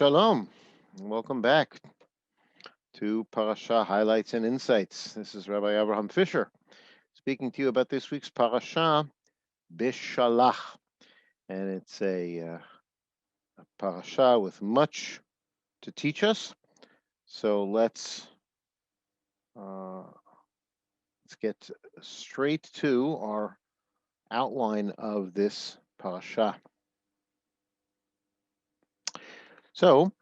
Shalom. Welcome back to Parasha Highlights and Insights. This is Rabbi Abraham Fisher speaking to you about this week's Parasha, Beshalach. And it's a parasha with much to teach us. So uh, let's get straight to our outline of this parasha. So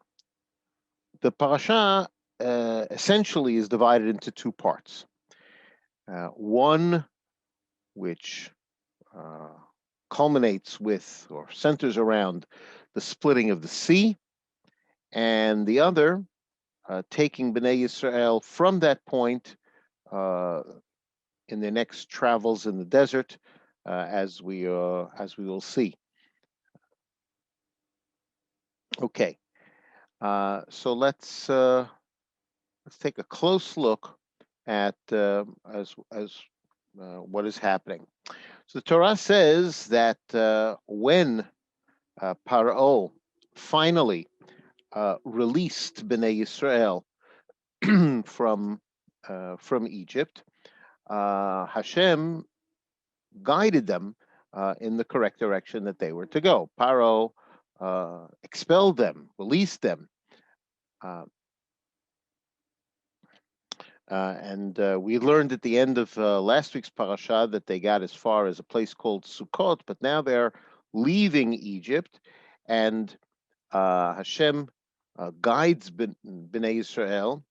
the parasha essentially is divided into two parts. One which culminates with or centers around the splitting of the sea, and the other taking Bnei Yisrael from that point uh, in their next travels in the desert, as we will see. Okay, so let's take a close look at as what is happening. So the Torah says that when Paro finally released Bnei Yisrael from Egypt, Hashem guided them in the correct direction that they were to go. Paro expelled them, released them, uh, and we learned at the end of last week's parasha that they got as far as a place called Sukkot, but now they're leaving Egypt, and Hashem guides Bnei Israel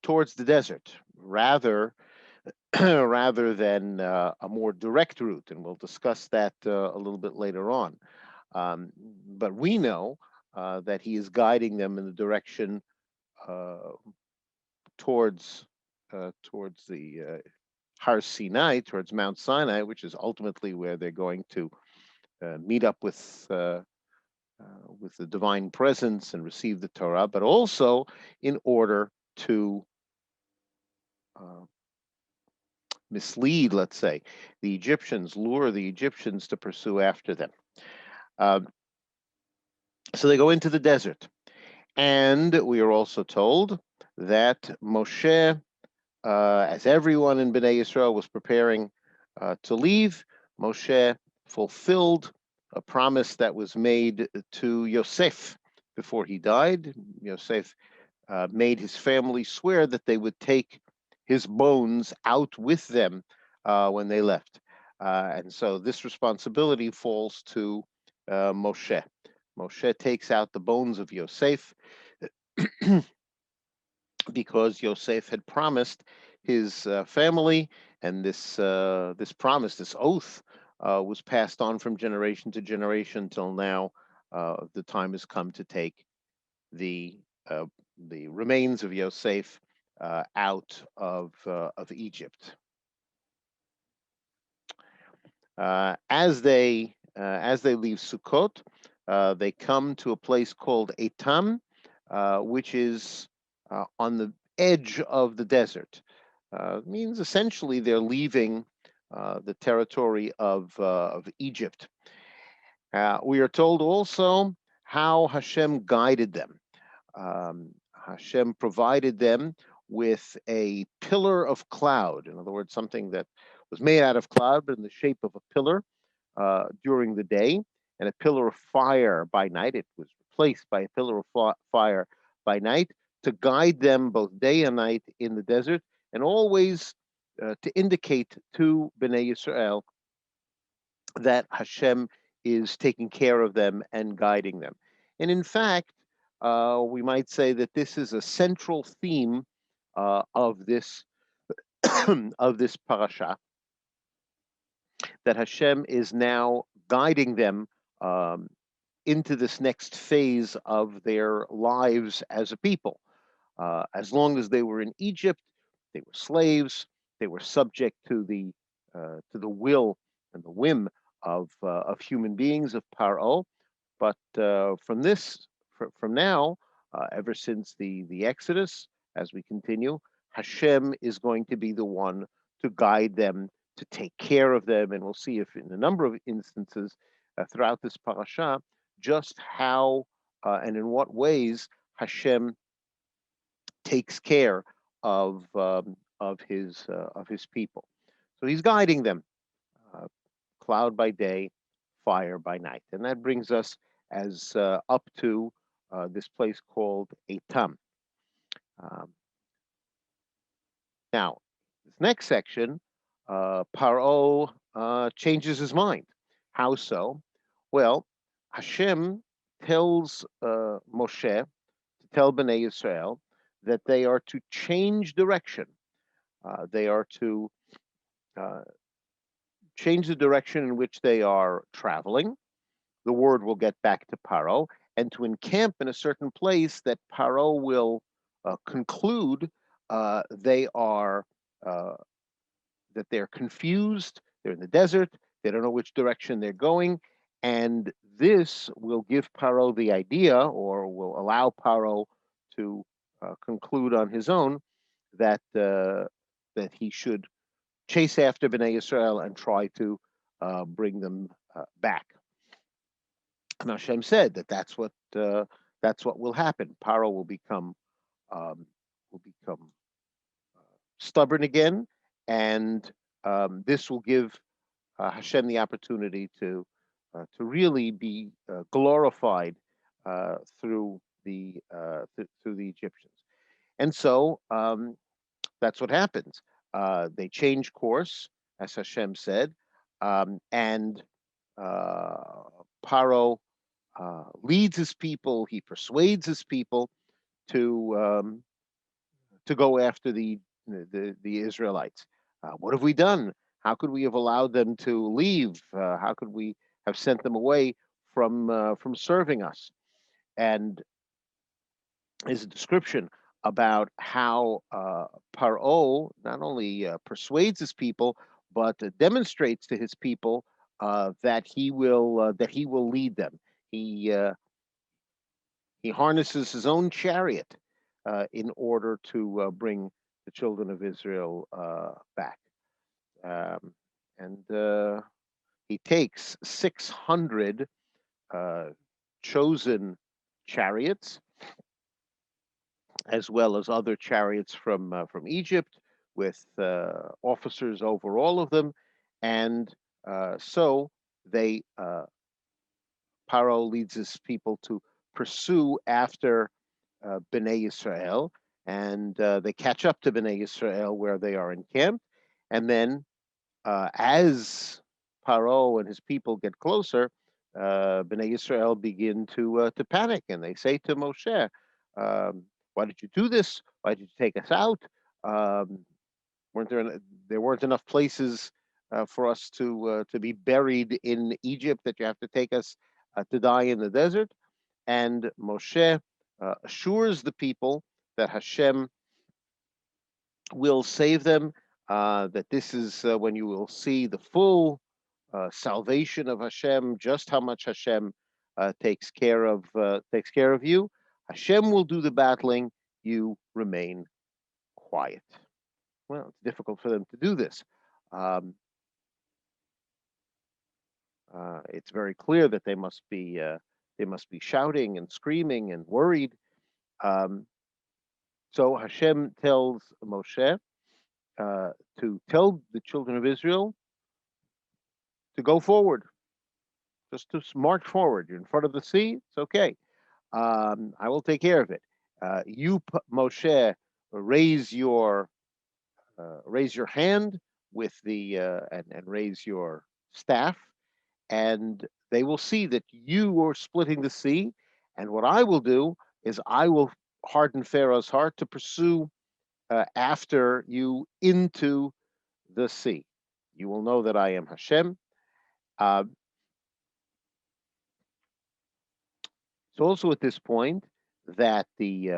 towards the desert rather rather than a more direct route, and we'll discuss that a little bit later on. But we know that he is guiding them in the direction uh, towards the Har Sinai, towards Mount Sinai, which is ultimately where they're going to meet up with the divine presence and receive the Torah, but also in order to uh, mislead, let's say, the Egyptians, lure the Egyptians to pursue after them. Um, so they go into the desert. And we are also told that Moshe, as everyone in Bnei Yisrael was preparing to leave, Moshe fulfilled a promise that was made to Yosef before he died. Yosef made his family swear that they would take his bones out with them when they left. And so this responsibility falls to Moshe. Moshe takes out the bones of Yosef because Yosef had promised his family, and this promise, this oath, was passed on from generation to generation till now. The time has come to take the uh, the remains of Yosef out of Egypt. As they leave Sukkot, they come to a place called Etam, which is on the edge of the desert. Means essentially they're leaving the territory of Egypt. We are told also how Hashem guided them. Hashem provided them with a pillar of cloud. In other words, something that was made out of cloud, but in the shape of a pillar during the day, and a pillar of fire by night. It was replaced by a pillar of fire by night to guide them both day and night in the desert, and always to indicate to Bnei Yisrael that Hashem is taking care of them and guiding them. And in fact, we might say that this is a central theme of this of this parasha, that Hashem is now guiding them into this next phase of their lives as a people. As long as they were in Egypt, they were slaves. They were subject to the will and the whim of human beings, of Paro. But from now, ever since the Exodus, as we continue, Hashem is going to be the one to guide them, to take care of them, and we'll see if in a number of instances throughout this parasha just how and in what ways Hashem takes care of his people. So he's guiding them, uh, cloud by day, fire by night, and that brings us as up to this place called Etam. Um, Now, this next section, Paro changes his mind. How so? Well, Hashem tells Moshe to tell Bnei Israel that they are to change direction. They are to uh, change the direction in which they are traveling. The word will get back to Paro, and to encamp in a certain place that Paro will conclude they are uh, that they're confused, they're in the desert, they don't know which direction they're going, and this will give Paro the idea, or will allow Paro to conclude on his own that he should chase after Bnei Israel and try to bring them back. And Hashem said that that's what will happen. Paro um, will become stubborn again, and this will give Hashem the opportunity to really be glorified through through the Egyptians. And so that's what happens. They change course, as Hashem said, and Paro leads his people. He persuades his people to to go after the Israelites. What have we done? How could we have allowed them to leave? How could we have sent them away from serving us? And is a description about how Paro not only persuades his people, but demonstrates to his people that he will lead them. He uh, he harnesses his own chariot in order to bring the children of Israel back. Um, and he takes 600 uh, chosen chariots, as well as other chariots from Egypt, with officers over all of them, and so they Paro leads his people to pursue after Bnei Israel, and they catch up to Bnei Israel where they are encamped, and then as Paro and his people get closer, Bnei Israel begin to panic, and they say to Moshe, um, "Why did you do this? Why did you take us out? Um, weren't there weren't enough places for us to be buried in Egypt that you have to take us to die in the desert?" And Moshe assures the people that Hashem will save them, that this is when you will see the full salvation of Hashem, just how much Hashem takes care of you. Hashem will do the battling. You remain quiet. Well, it's difficult for them to do this. Um, it's very clear that they must be shouting and screaming and worried. Um, so Hashem tells Moshe to tell the children of Israel to go forward, just to march forward. You're in front of the sea. It's okay. I will take care of it. You, Moshe, raise your hand with the and raise your staff, and they will see that you are splitting the sea. And what I will do is I will harden Pharaoh's heart to pursue after you into the sea. You will know that I am Hashem. Uh, it's also at this point that the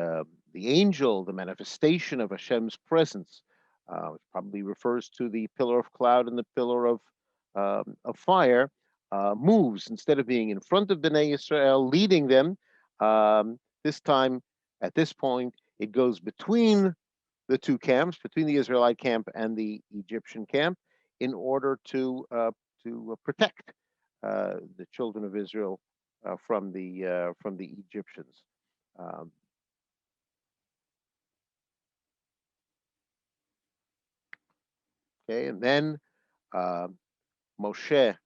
angel, the manifestation of Hashem's presence, which probably refers to the pillar of cloud and the pillar of fire, moves. Instead of being in front of Bnei Israel, leading them. This time, at this point, it goes between the two camps, between the Israelite camp and the Egyptian camp, in order to protect the children of Israel from the Egyptians. Um, okay, and then uh, Moshe,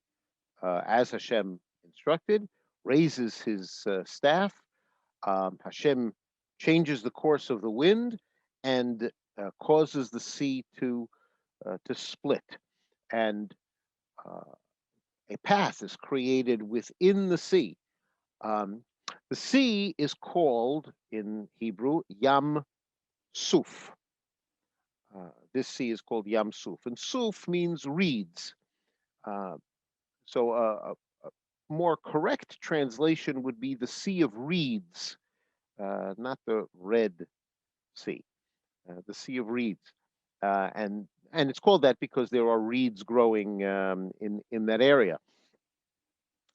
as Hashem instructed, raises his staff. Hashem changes the course of the wind and causes the sea to split, and uh, a path is created within the sea. Um, the sea is called in Hebrew Yam Suf. This sea is called Yam Suf, and Suf means reeds. Uh, so a more correct translation would be the Sea of Reeds, not the Red Sea, the Sea of Reeds, and it's called that because there are reeds growing in that area.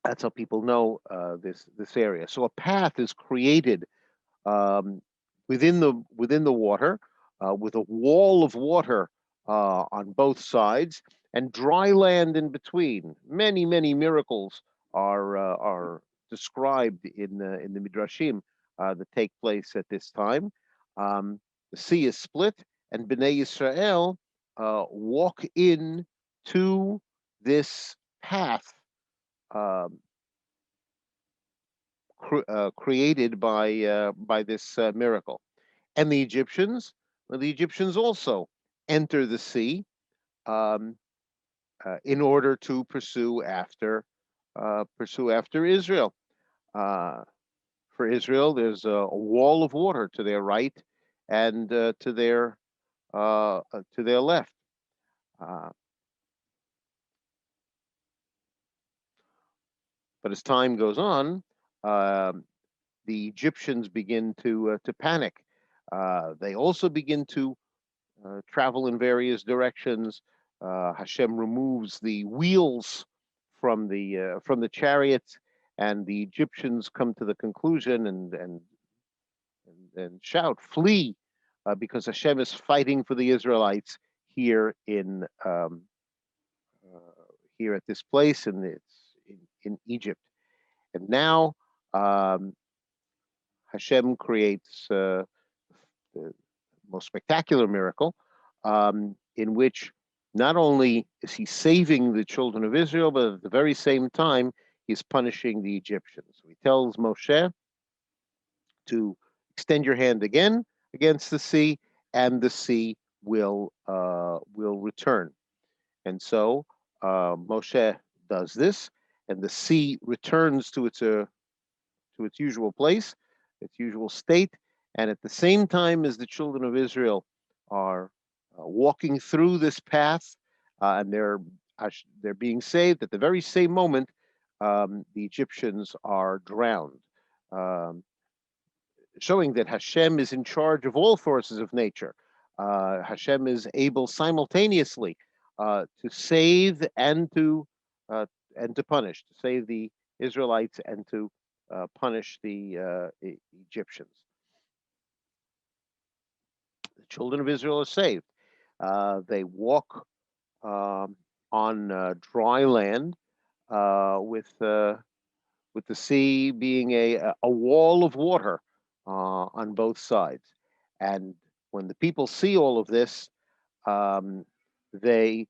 That's how people know this area. So a path is created um, within the water, with a wall of water on both sides and dry land in between. Many miracles are described in the midrashim that take place at this time. Um, the sea is split, and Bnei Israel walk in to this path um, created by this miracle. And the Egyptians, well, the Egyptians also enter the sea um, in order to pursue after Israel. Uh, for Israel, there's a wall of water to their right and to their left. Uh, but as time goes on, uh, the Egyptians begin to panic. They also begin to travel in various directions. Hashem removes the wheels from the chariots, and the Egyptians come to the conclusion and shout, "Flee!" Because Hashem is fighting for the Israelites here uh, here at this place, and it's in Egypt. And now um, Hashem creates the most spectacular miracle, in which not only is he saving the children of Israel, but at the very same time, he's punishing the Egyptians. So he tells Moshe to extend your hand again against the sea, and the sea will return. And so Moshe does this, and the sea returns to its usual place, its usual state, and at the same time as the children of Israel are walking through this path and they're being saved, at the very same moment, the Egyptians are drowned, um, showing that Hashem is in charge of all forces of nature. Hashem is able simultaneously to save uh, and to punish, to save the Israelites and to punish the Egyptians. The children of Israel are saved. They walk um, on dry land with the sea being a wall of water on both sides. And when the people see all of this, they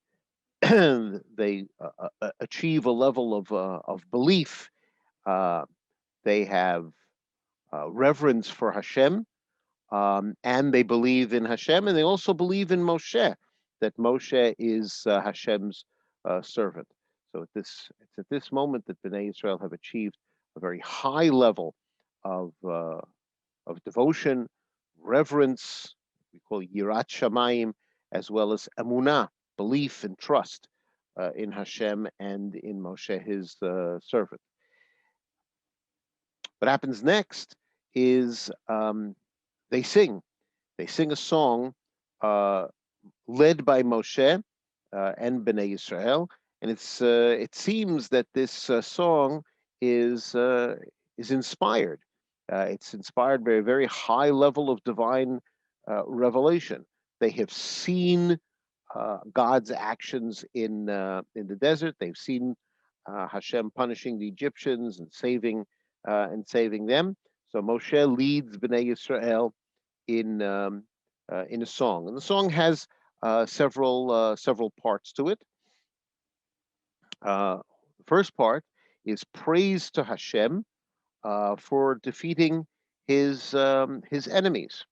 they achieve a level of belief. They have reverence for Hashem, and they believe in Hashem, and they also believe in Moshe, that Moshe is Hashem's servant. So it's at this moment that Bnei Israel have achieved a very high level of devotion, reverence, we call Yirat Shamayim, as well as Emunah, belief and trust in Hashem and in Moshe, his servant. What happens next is they sing. They sing a song uh, led by Moshe and Bnei Israel, and it seems that this song is inspired. It's inspired by a very high level of divine revelation. They have seen God's actions in the desert. They've seen Hashem punishing the Egyptians and saving and saving them. So Moshe leads Bnei Israel in a song, and the song has several parts to it. The first part is praise to Hashem for defeating his enemies.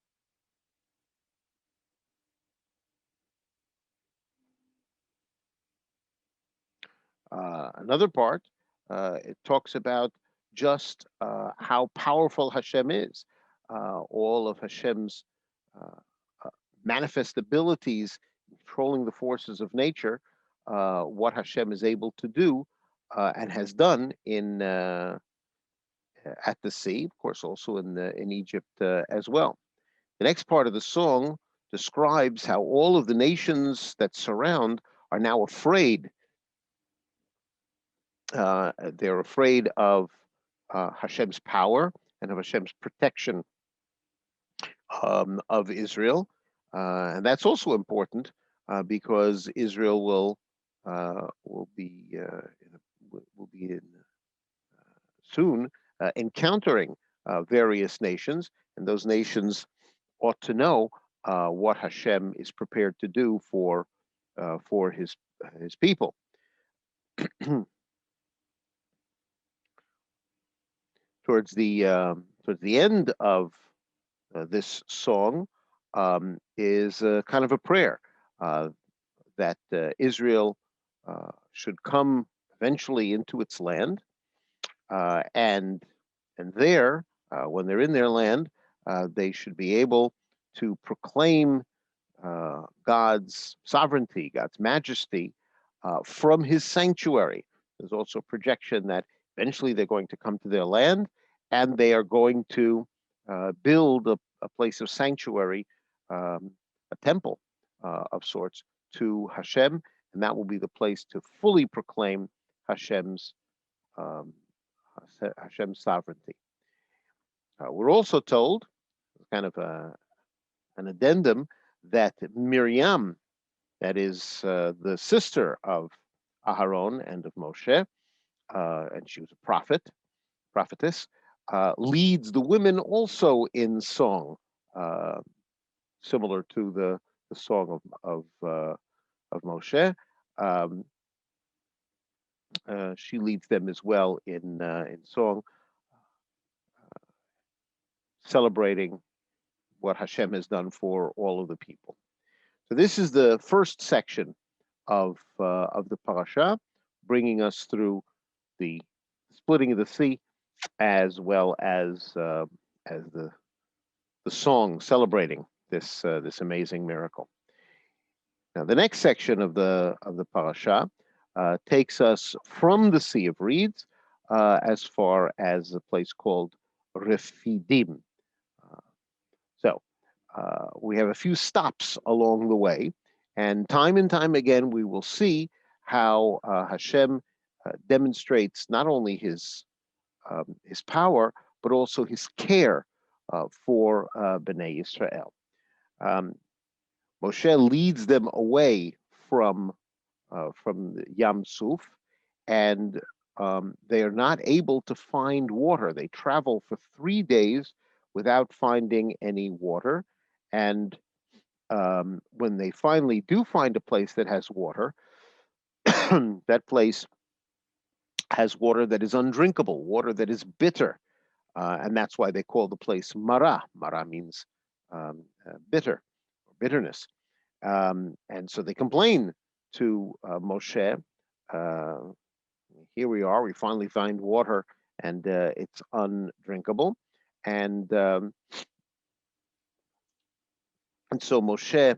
Another part, it talks about just how powerful Hashem is, all of Hashem's uh, uh, manifest abilities, controlling the forces of nature, what Hashem is able to do and has done in at the sea, of course, also in Egypt as well. The next part of the song describes how all of the nations that surround are now afraid. They're afraid of Hashem's power and of Hashem's protection of Israel. And that's also important because Israel will be in soon encountering various nations, and those nations ought to know what Hashem is prepared to do for his people. Towards the end of this song is kind of a prayer that Israel should come eventually into its land, and there, when they're in their land, they should be able to proclaim God's sovereignty, God's majesty from his sanctuary. There's also a projection that eventually they're going to come to their land and they are going to build a place of sanctuary, a temple of sorts to Hashem, and that will be the place to fully proclaim Hashem's um, Hashem's sovereignty. We're also told, kind of an addendum, that Miriam, that is the sister of Aharon and of Moshe, and she was a prophetess, leads the women also in song, similar to the song of Moshe. She leads them as well in song, celebrating what Hashem has done for all of the people. So this is the first section of the parasha, bringing us through the splitting of the sea, as well as the song celebrating this amazing miracle. Now, the next section of the parasha takes us from the Sea of Reeds as far as a place called Refidim. So we have a few stops along the way, and time again we will see how Hashem demonstrates not only his power but also his care for Bnei Israel. Moshe leads them away from the Yam Suf, and they are not able to find water. They travel for 3 days without finding any water, and when they finally do find a place that has water, that place has water that is undrinkable, water that is bitter, and that's why they call the place Mara. Mara means bitter, or bitterness. And so they complain to Moshe. Here we are. We finally find water, and it's undrinkable. And so Moshe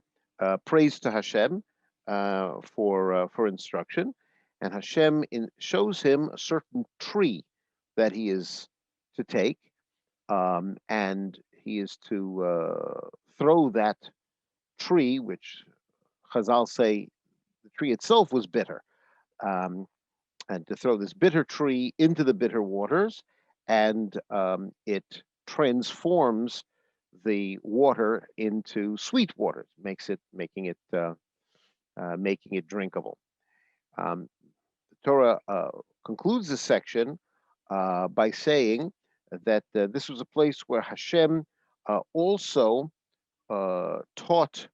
prays to Hashem for instruction, and Hashem shows him a certain tree that he is to take, and he is to throw that tree, which Chazal say the tree itself was bitter, and to throw this bitter tree into the bitter waters, and it transforms the water into sweet water, making it drinkable. The Torah concludes this section by saying that this was a place where Hashem also taught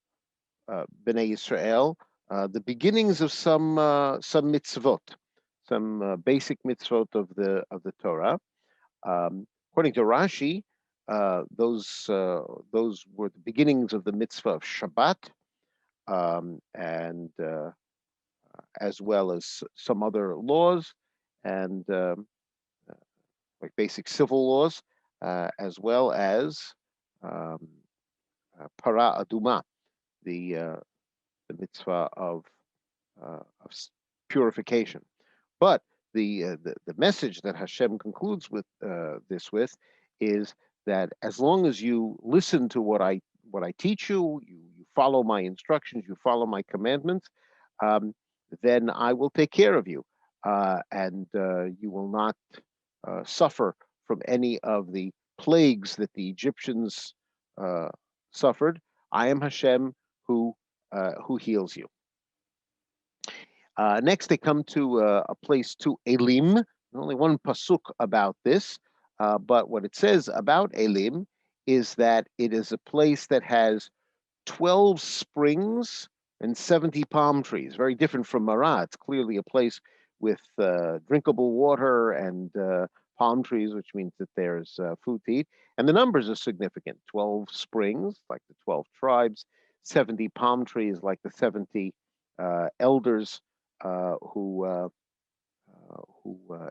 Bnei Israel the beginnings of some mitzvot, some basic mitzvot of the Torah. According to Rashi, those were the beginnings of the mitzvah of Shabbat, and as well as some other laws, and like basic civil laws, as well as um, para aduma, the mitzvah of purification. But the message that Hashem concludes with this with is that as long as you listen to what I teach you, you follow my instructions, you follow my commandments, then I will take care of you, and you will not suffer from any of the plagues that the Egyptians suffered. I am Hashem who heals you. Next, they come to a place, to Elim. Only one pasuk about this, but what it says about Elim is that it is a place that has 12 springs and 70 palm trees. Very different from Marah. It's clearly a place with drinkable water and palm trees, which means that there's food to eat. And the numbers are significant. 12 springs, like the 12 tribes, 70 palm trees, like the 70 elders who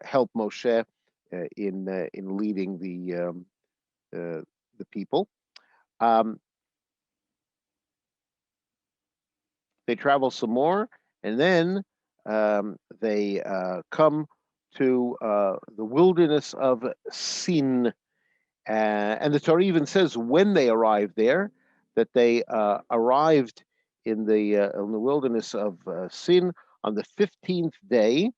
helped Moshe in leading the people. They travel some more, and then they come to the wilderness of Sin. And the Torah even says when they arrived there, that they arrived in the wilderness of Sin on the 15th day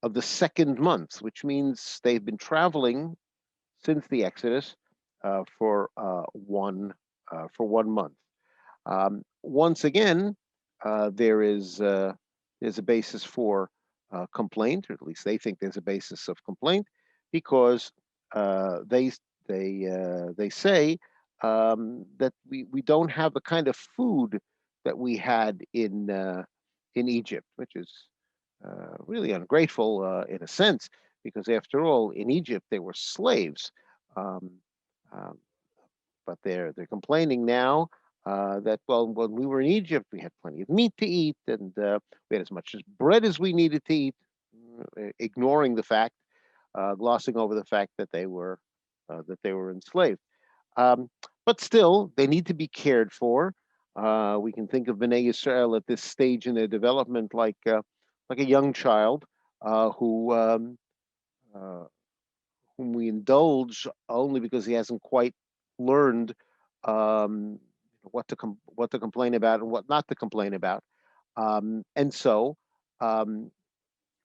of the second month, which means they've been traveling since the Exodus for 1 month. Once again, there's a basis for complaint, or at least they think there's a basis of complaint, because they say that we don't have the kind of food that we had in Egypt, which is really ungrateful in a sense, because after all, in Egypt they were slaves. Um, um, but they're complaining now that, well, when we were in Egypt, we had plenty of meat to eat, and we had as much as bread as we needed to eat, ignoring the fact, glossing over the fact that they were enslaved. But still, they need to be cared for. We can think of Bnei Yisrael at this stage in their development like a young child whom we indulge only because he hasn't quite learned what to complain about and what not to complain about, and so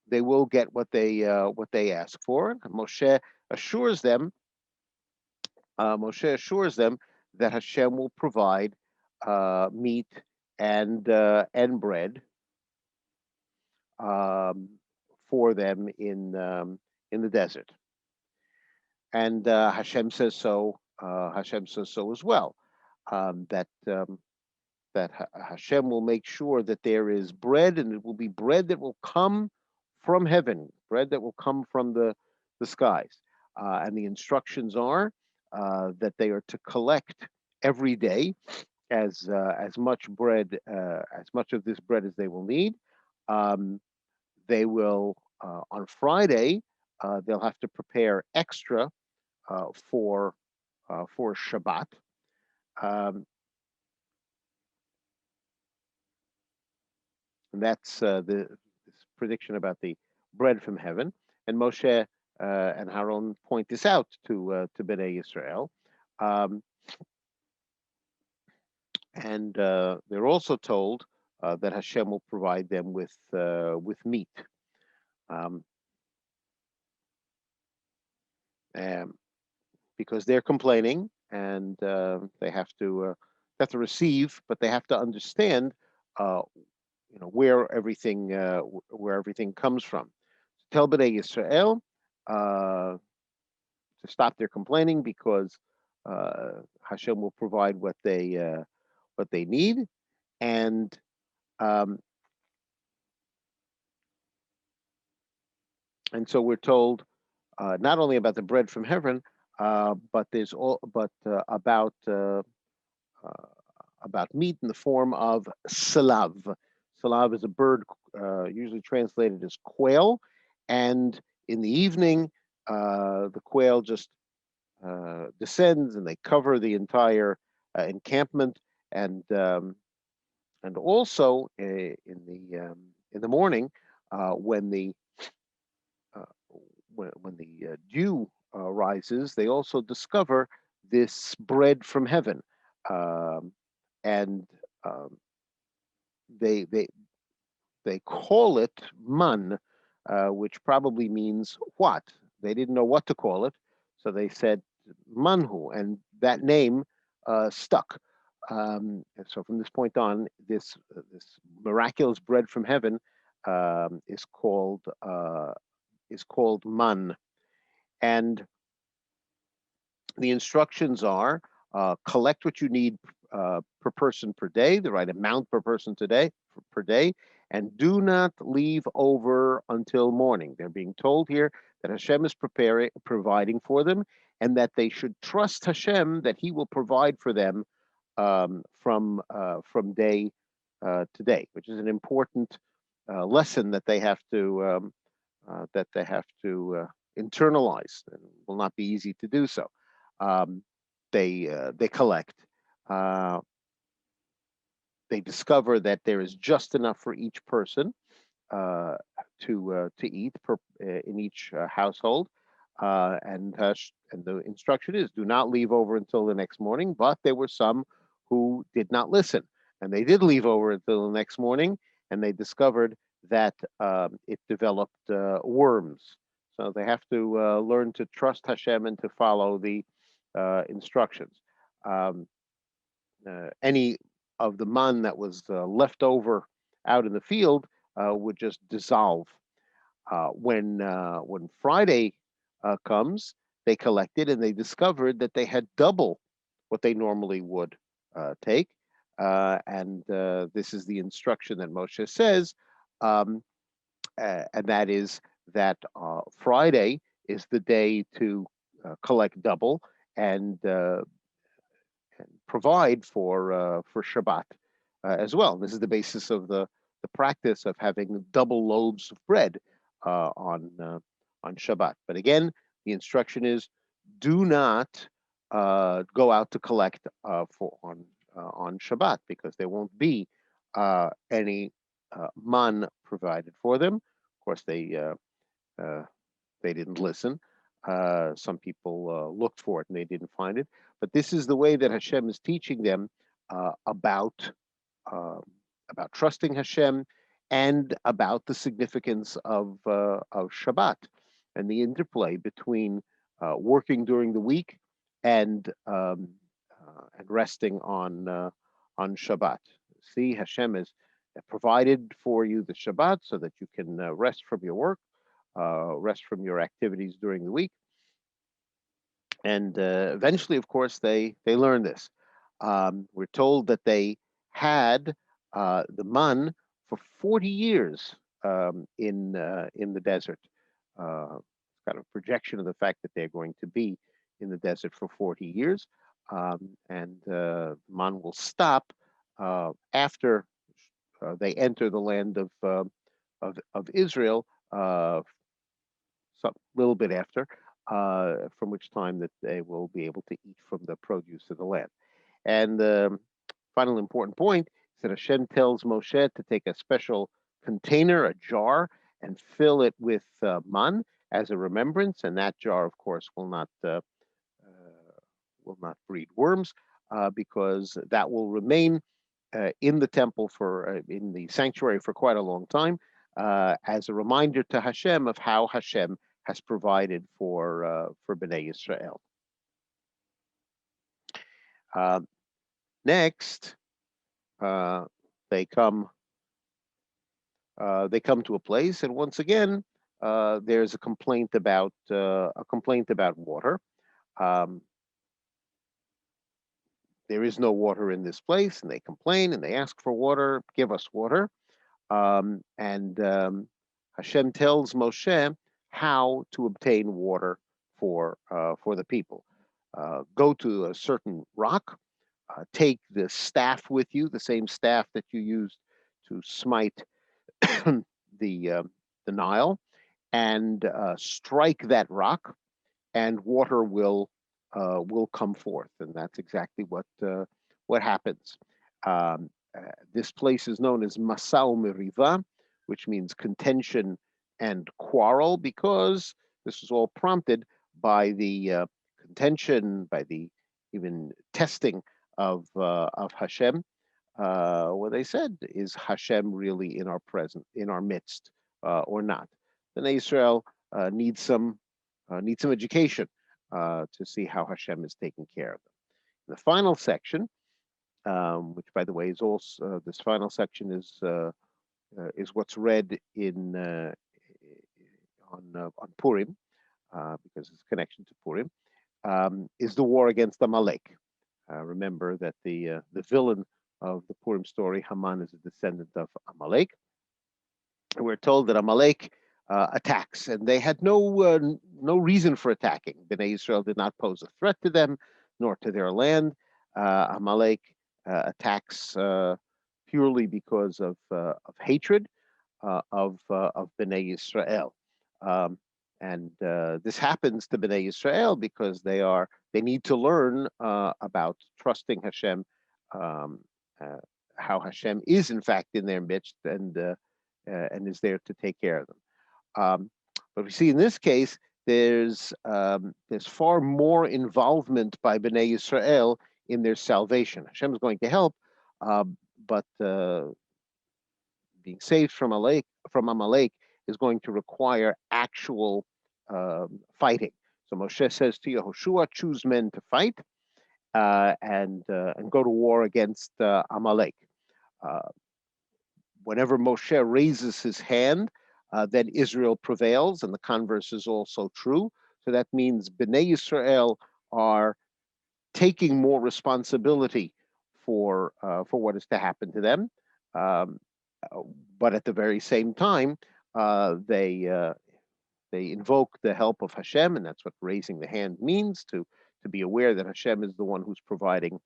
they will get what they ask for. Moshe assures them. That Hashem will provide meat and bread for them in the desert, and Hashem says so. Hashem says so as well. That Hashem will make sure that there is bread, and it will be bread that will come from heaven, bread that will come from the skies. And the instructions are that they are to collect every day as much bread, as much of this bread as they will need. They will on Friday they'll have to prepare extra for Shabbat. And that's this prediction about the bread from heaven. And Moshe and Aaron point this out to Bnei Israel. And they're also told that Hashem will provide them with meat. Because they're complaining, and they have to receive, but they have to understand where everything comes from. Tell Bnei Yisrael, to stop their complaining, because Hashem will provide what they need. And um, and so we're told not only about the bread from heaven, but about meat in the form of salav. Salav is a bird usually translated as quail, and in the evening, the quail just descends and they cover the entire encampment, and um, and also in the morning, when the uh, when the dew rises, they also discover this bread from heaven, um, and um, they they they call it man, which probably means what. They didn't know what to call it, so they said manhu, and that name stuck. And so from this point on, this miraculous bread from heaven um, is called uh, is called man. And the instructions are collect what you need per person per day, the right amount per person today per day, and do not leave over until morning. They're being told here that Hashem is providing for them, and that they should trust Hashem that He will provide for them from day to day, which is an important lesson that they have to internalize. And will not be easy to do so. Um, they collect. Uh, they discover that there is just enough for each person uh, to eat in each household, and the instruction is do not leave over until the next morning. But there were some who did not listen, and they did leave over until the next morning, and they discovered that it developed worms. So they have to learn to trust Hashem and to follow the instructions. Um, any of the man that was left over out in the field would just dissolve. When Friday comes, they collected and they discovered that they had double what they normally would take. And this is the instruction that Moshe says, um, and that is that Friday is the day to collect double and provide for Shabbat as well. This is the basis of the practice of having double loaves of bread on Shabbat. But again, the instruction is do not go out to collect on Shabbat, because there won't be any man provided for them. Of course, uh, they didn't listen. Some people looked for it and they didn't find it. But this is the way that Hashem is teaching them uh, about uh, about trusting Hashem, and about the significance of Shabbat and the interplay between working during the week and resting on Shabbat. See, Hashem has provided for you the Shabbat so that you can rest from your work, rest from your activities during the week. And eventually, of course, they learn this. We're told that they had the man for 40 years in the desert. It's kind of a projection of the fact that they're going to be in the desert for 40 years. And man will stop after they enter the land of Israel, some little bit after, from which time that they will be able to eat from the produce of the land. And the final important point is that Hashem tells Moshe to take a special container, a jar, and fill it with man as a remembrance. And that jar, of course, will not breed worms, because that will remain in the temple in the sanctuary for quite a long time, as a reminder to Hashem of how Hashem has provided for Bnei Israel. Next, they come to a place, and once again, there's a complaint about water. Um, there is no water in this place, and they complain and they ask for water. Give us water. And Hashem tells Moshe how to obtain water for the people. Go to a certain rock, take the staff with you, the same staff that you used to smite the Nile, and strike that rock, and water will come forth, and that's exactly what happens. Um, this place is known as Masao Meriva, which means contention and quarrel, because this was all prompted by the contention, by the even testing of Hashem. What they said is, Hashem really in our midst, or not? Bnei Israel need some education to see how Hashem is taking care of them. The final section, which, by the way, is also this final section is what's read in on Purim, because it's connection to Purim, is the war against Amalek. Remember that the villain of the Purim story, Haman, is a descendant of Amalek. And we're told that Amalek attacks, and they had no reason for attacking. Bnei Israel did not pose a threat to them, nor to their land. Amalek attacks purely because of hatred of Bnei Israel. And this happens to Bnei Israel because they need to learn about trusting Hashem, how Hashem is in fact in their midst, and is there to take care of them. But we see in this case, there's far more involvement by Bnei Israel in their salvation. Hashem is going to help, but being saved from Amalek is going to require actual fighting. So Moshe says to Yehoshua, choose men to fight, and go to war against Amalek. Whenever Moshe raises his hand, then Israel prevails, and the converse is also true. So that means Bnei Israel are taking more responsibility for what is to happen to them. But at the very same time, they invoke the help of Hashem, and that's what raising the hand means, to be aware that Hashem is the one who's providing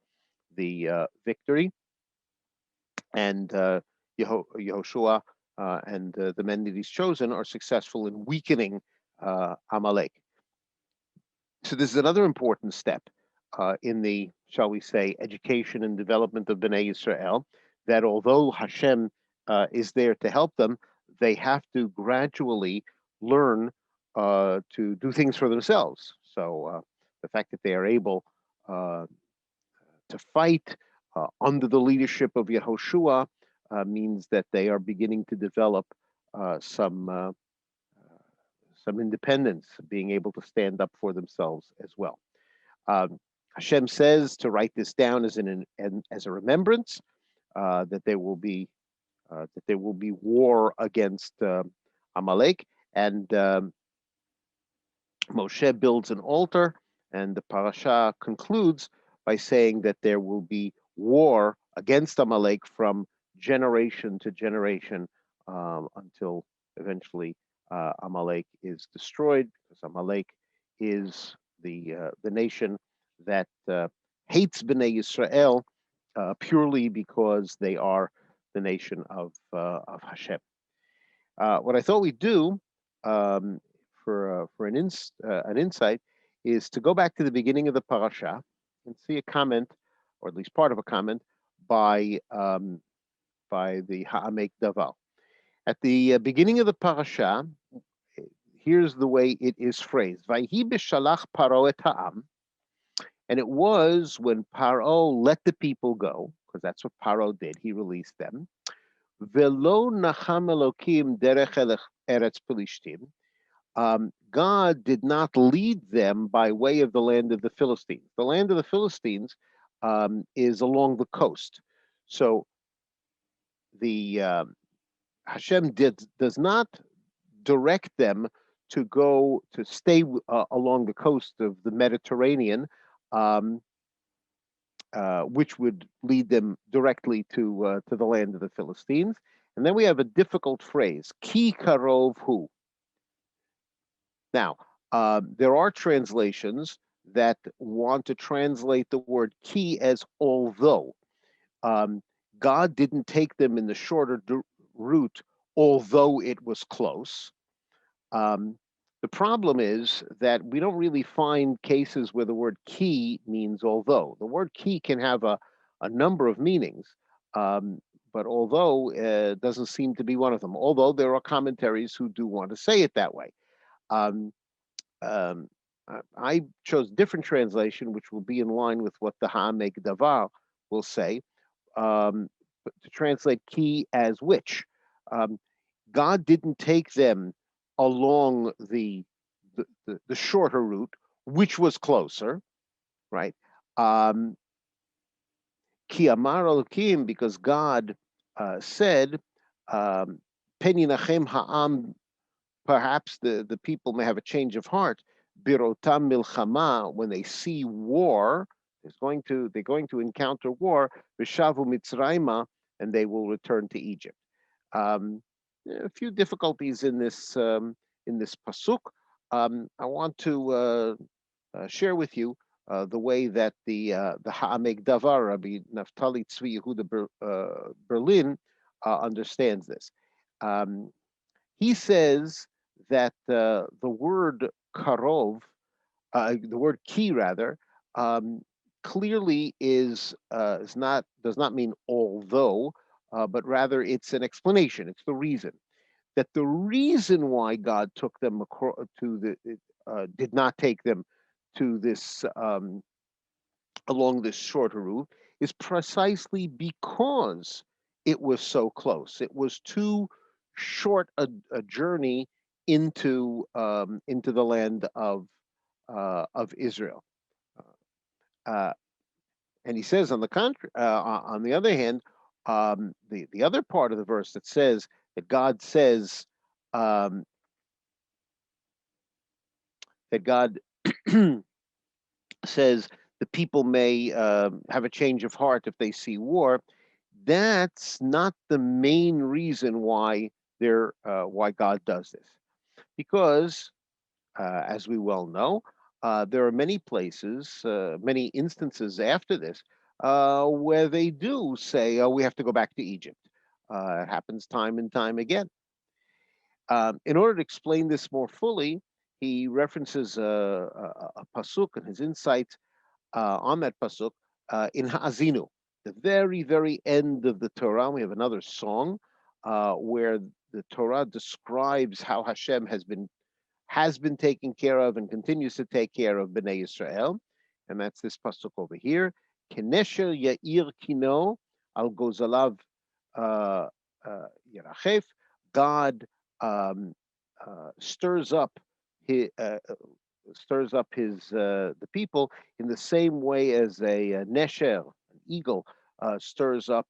the victory. And Yehoshua and the men that he's chosen are successful in weakening Amalek. So this is another important step in the, shall we say, education and development of Bnei Israel, that although Hashem is there to help them, they have to gradually learn to do things for themselves. So the fact that they are able to fight under the leadership of Yehoshua means that they are beginning to develop some independence, being able to stand up for themselves as well. Hashem says to write this down as a remembrance, that there will be war against Amalek, and Moshe builds an altar, and the Parsha concludes by saying that there will be war against Amalek from generation to generation, until eventually Amalek is destroyed, because Amalek is the nation that hates Bnei Israel purely because they are the nation of Hashem. What I thought we'd do for an insight is to go back to the beginning of the parasha and see a comment, or at least part of a comment, by the Ha'amek Davar. At the beginning of the parasha, here's the way it is phrased: Vayhi Beshalach Paro et ha'am. And it was when Paro let the people go, because that's what Paro did, he released them. Velo nacham Elokim derech eretz Pelishtim. God did not lead them by way of the land of the Philistines. The land of the Philistines is along the coast. So the Hashem does not direct them to go to stay along the coast of the Mediterranean, um, which would lead them directly to the land of the Philistines. And then we have a difficult phrase, ki karov hu. Now, there are translations that want to translate the word ki as although. Um, God didn't take them in the shorter route, although it was close. Um, the problem is that we don't really find cases where the word key means although. The word key can have a number of meanings, but although doesn't seem to be one of them, although there are commentaries who do want to say it that way. Um, um, I chose a different translation, which will be in line with what the Ha'amek Davar will say, um, to translate key as which. Um, God didn't take them along the shorter route, which was closer, right? Um, Ki amar Elokim, because God said, Peninachem ha'am, perhaps the people may have a change of heart. Birotam milchama, when they see war, they're going to encounter war. Vishavu mitzrayma, and they will return to Egypt. Um, a few difficulties in this pasuk. I want to share with you the way that the Ha'amek Davar, Rabbi Naftali Tzvi Yehuda Berlin, understands this. Um, he says that the word karov, the word ki rather, um, clearly is not does not mean although, but rather it's an explanation. It's the reason that the reason why God took them to did not take them to this along this shorter route is precisely because it was so close. It was too short a journey into the land of Israel. Uh, and he says, on the other hand, the other part of the verse that says that God says um, that God says the people may have a change of heart if they see war. That's not the main reason why God does this, because as we well know, there are many places, many instances after this where they do say, "Oh, we have to go back to Egypt." It happens time and time again. In order to explain this more fully, he references a pasuk and his insights on that pasuk in Ha'azinu, the very, very end of the Torah. We have another song where the Torah describes how Hashem has been taking care of and continues to take care of Bnei Israel, and that's this pasuk over here. Kenesher Yair Kino Al Gozalav Yerachef. God um, stirs up his the people in the same way as a nesher, an eagle, stirs up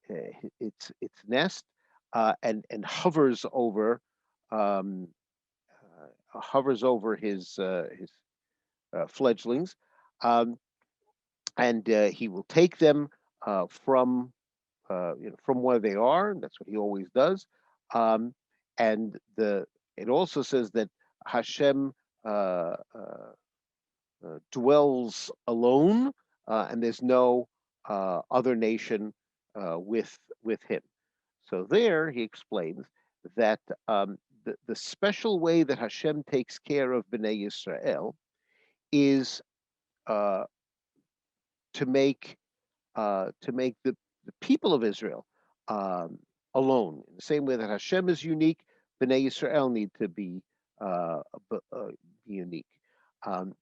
its nest and um, hovers over his fledglings, um, and he will take them from where they are. That's what he always does. Um, and it also says that Hashem dwells alone, and there's no other nation with him. So there he explains that the special way that Hashem takes care of Bnei Israel is uh, to make the people of Israel um, alone. In the same way that Hashem is unique, Bnei Israel need to uh, be unique. Um,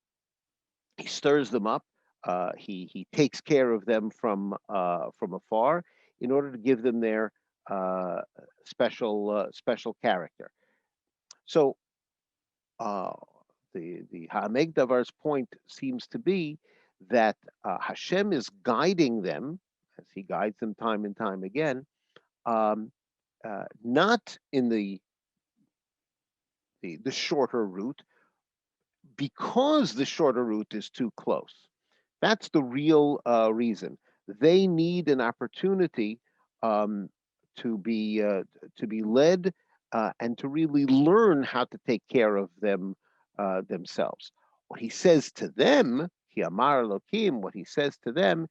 he stirs them up. He takes care of them from afar in order to give them their special character. So uh, the Ha'amek Davar's point seems to be that Hashem is guiding them, as He guides them time and time again, not in the the shorter route, because the shorter route is too close. That's the real reason. They need an opportunity um, to be led and to really learn how to take care of themselves. What he says to them, Ki Amar Elokim, what he says to them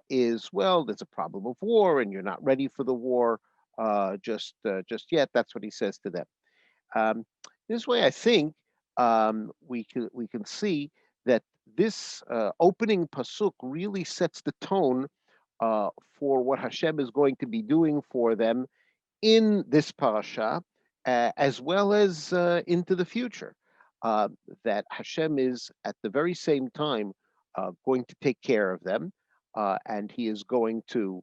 is, well, there's a problem of war, and you're not ready for the war just yet. That's what he says to them. Um, this way, I think we can see that this opening pasuk really sets the tone for what Hashem is going to be doing for them in this parasha, as well as into the future. Uh, that Hashem is at the very same time going to take care of them, and he's going to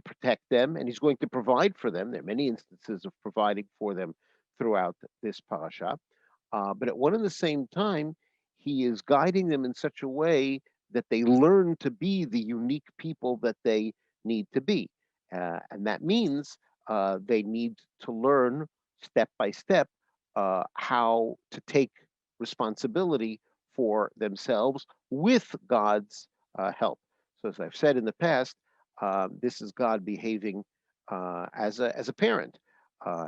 protect them, and he's going to provide for them. There are many instances of providing for them throughout this parasha, but at one and the same time, he is guiding them in such a way that they learn to be the unique people that they need to be. And that means they need to learn step by step how to take responsibility for themselves with God's help. So, as I've said in the past, this is God behaving as a parent.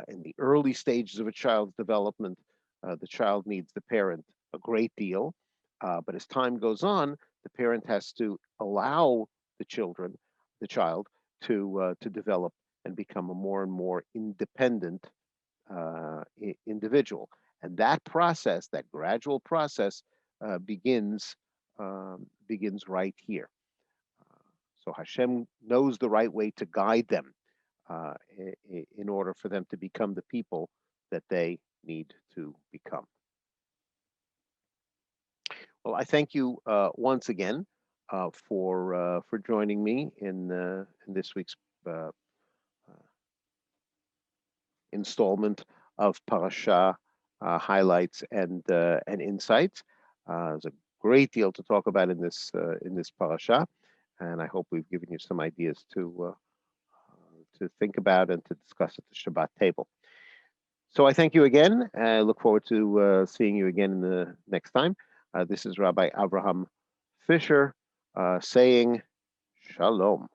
In the early stages of a child's development, the child needs the parent a great deal. But as time goes on, the parent has to allow the child, to develop and become a more and more independent individual. And that process, that gradual process, begins right here. So Hashem knows the right way to guide them uh, in order for them to become the people that they need to become. Well, I thank you once again for joining me in this week's uh, installment of Parasha highlights and insights. There's a great deal to talk about in this parasha, and I hope we've given you some ideas to think about and to discuss at the Shabbat table. So I thank you again. I look forward to seeing you again in the next time. This is Rabbi Abraham Fisher saying Shalom.